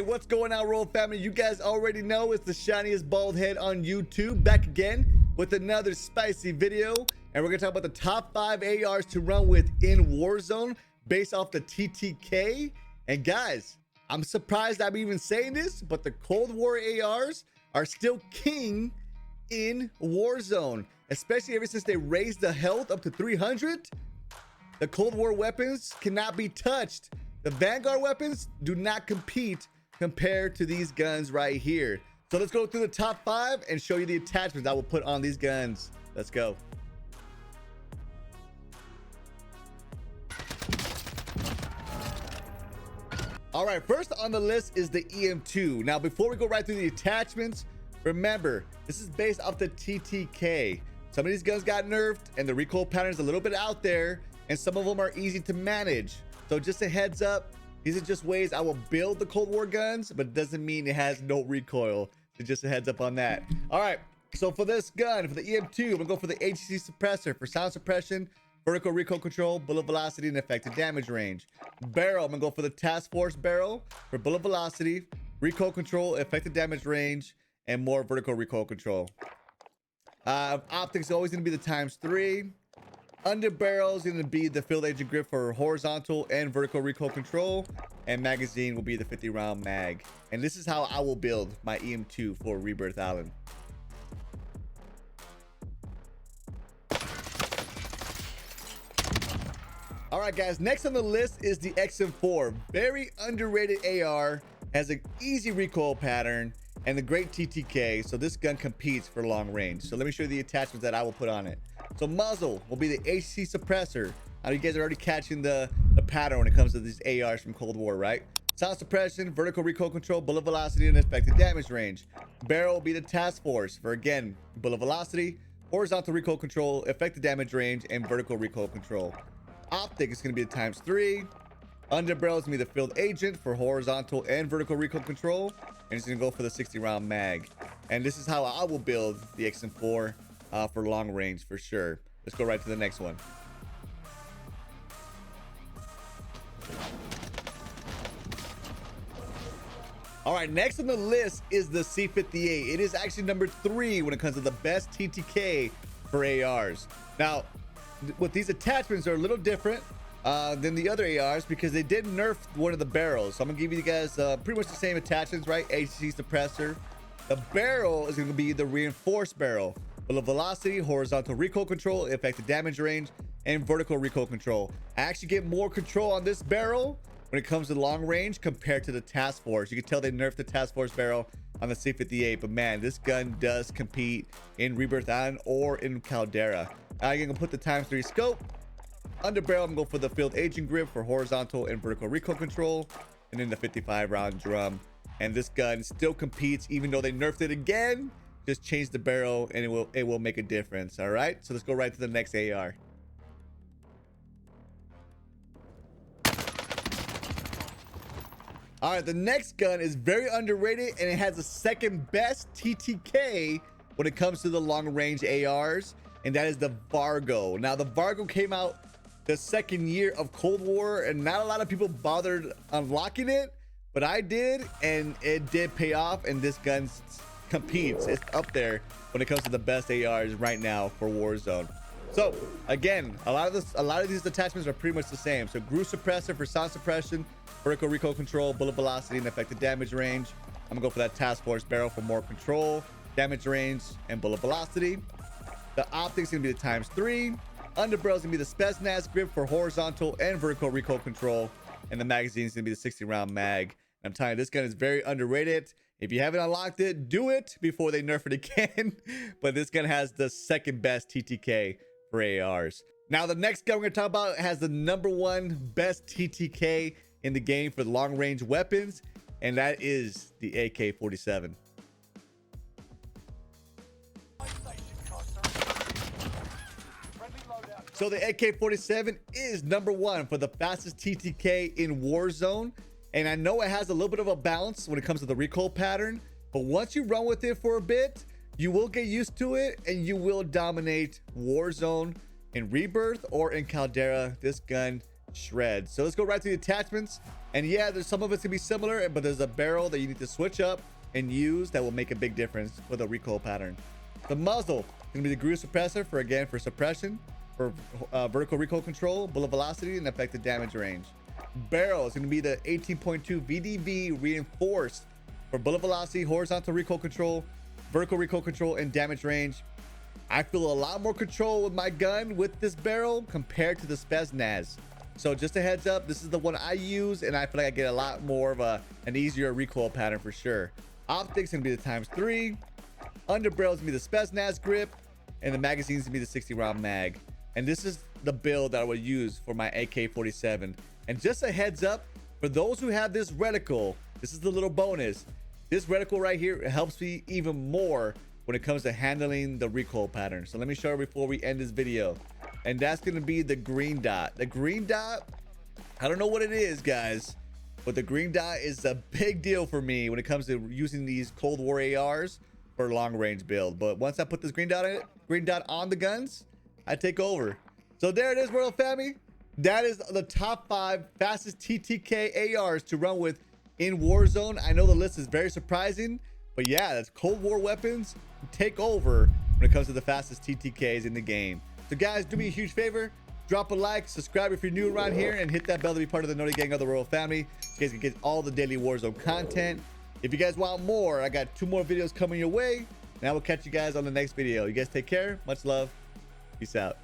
Hey, what's going on, Royal family? You guys already know it's the shiniest bald head on YouTube, back again with another spicy video. And we're gonna talk about the top 5 ARs to run with in Warzone based off the TTK. And guys, I'm surprised I'm even saying this, but the Cold War ARs are still king in Warzone, especially ever since they raised the health up to 300. The Cold War weapons cannot be touched. The Vanguard weapons do not compete compared to these guns right here. So let's go through the top 5 and show you the attachments I will put on these guns. Let's go. All right, first on the list is the EM2. Now, before we go right through the attachments, remember, this is based off the TTK. Some of these guns got nerfed and the recoil pattern is a little bit out there, and some of them are easy to manage. So just a heads up, these are just ways I will build the Cold War guns, but it doesn't mean it has no recoil. So just a heads up on that. All right, so for this gun, for the EM2, I'm gonna go for the HC suppressor for sound suppression, vertical recoil control, bullet velocity, and effective damage range. Barrel, I'm gonna go for the task force barrel for bullet velocity, recoil control, effective damage range, and more vertical recoil control. Optics is always gonna be the ×3. Under barrel is going to be the field agent grip for horizontal and vertical recoil control, and magazine will be the 50 round mag. And this is how I will build my EM2 for Rebirth Island. All right, guys, next on the list is the XM4. Very underrated AR, has an easy recoil pattern and the great TTK, so this gun competes for long range. So let me show you the attachments that I will put on it. So muzzle will be the HC suppressor. You guys are already catching the pattern when it comes to these ARs from Cold War, right? Sound suppression, vertical recoil control, bullet velocity, and effective damage range. Barrel will be the task force for, again, bullet velocity, horizontal recoil control, effective damage range, and vertical recoil control. Optic is going to be the ×3. Under barrel is going to be the field agent for horizontal and vertical recoil control, and it's going to go for the 60 round mag. And this is how I will build the XM4 for long range for sure. Let's go right to the next one. All right, next on the list is the C58. It is actually number 3 when it comes to the best TTK for ARs. Now, with these attachments are a little different than the other ARs because they did nerf one of the barrels. So I'm gonna give you guys pretty much the same attachments, right? HC suppressor. The barrel is gonna be the reinforced barrel. Bullet velocity, horizontal recoil control, effective damage range, and vertical recoil control. I actually get more control on this barrel when it comes to long range compared to the task force. You can tell they nerfed the task force barrel on the C58, but man, this gun does compete in Rebirth Island or in Caldera. I'm gonna put the ×3 scope. Under barrel, I'm going for the field agent grip for horizontal and vertical recoil control, and then the 55 round drum. And this gun still competes even though they nerfed it again. Just change the barrel and it will make a difference. All right, so let's go right to the next AR. All right, the next gun is very underrated and it has the second best TTK when it comes to the long range ARs, and that is the VARGO. Now, the VARGO came out the second year of Cold War and not a lot of people bothered unlocking it, but I did, and it did pay off, and this gun competes. It's up there when it comes to the best ARs right now for Warzone. So again, a lot of these attachments are pretty much the same. So groove suppressor for sound suppression, vertical recoil control, bullet velocity, and effective damage range. I'm gonna go for that task force barrel for more control, damage range, and bullet velocity. The optics is gonna be the ×3. Under barrel is gonna be the SHINEST grip for horizontal and vertical recoil control, and the magazine is gonna be the 60 round mag. And I'm telling you, this gun is very underrated. If you haven't unlocked it, do it before they nerf it again. But this gun has the second best TTK for ARs. Now, the next gun we're gonna talk about has the #1 best TTK in the game for long range weapons, and that is the AK-47. So the AK-47 is #1 for the fastest TTK in Warzone. And I know it has a little bit of a balance when it comes to the recoil pattern, but once you run with it for a bit, you will get used to it and you will dominate Warzone in Rebirth or in Caldera. This gun shred. So let's go right to the attachments. And yeah, there's some of it's gonna be similar, but there's a barrel that you need to switch up and use that will make a big difference for the recoil pattern. The muzzle is gonna be the groove suppressor for suppression, for vertical recoil control, bullet velocity, and effective damage range. Barrel is gonna be the 18.2 VDV reinforced for bullet velocity, horizontal recoil control, vertical recoil control, and damage range. I feel a lot more control with my gun with this barrel compared to the SHINEST. So just a heads up, this is the one I use, and I feel like I get a lot more of an easier recoil pattern for sure. Optics gonna be the ×3. Underbarrel is gonna be the SHINEST grip, and the magazine is gonna be the 60 round mag. And this is the build that I would use for my AK-47. And just a heads up, for those who have this reticle, this is the little bonus. This reticle right here helps me even more when it comes to handling the recoil pattern. So let me show you before we end this video. And that's gonna be the green dot. The green dot, I don't know what it is, guys, but the green dot is a big deal for me when it comes to using these Cold War ARs for long range build. But once I put this green dot on the guns, I take over. So there it is, Royal family. That is the top 5 fastest TTK ARs to run with in Warzone. I know the list is very surprising, but yeah, that's Cold War weapons take over when it comes to the fastest TTKs in the game. So guys, do me a huge favor, drop a like, subscribe if you're new around here, and hit that bell to be part of the Naughty Gang of the Royal family. So you guys can get all the daily Warzone content. If you guys want more, I got 2 more videos coming your way, and I will catch you guys on the next video. You guys take care, much love, peace out.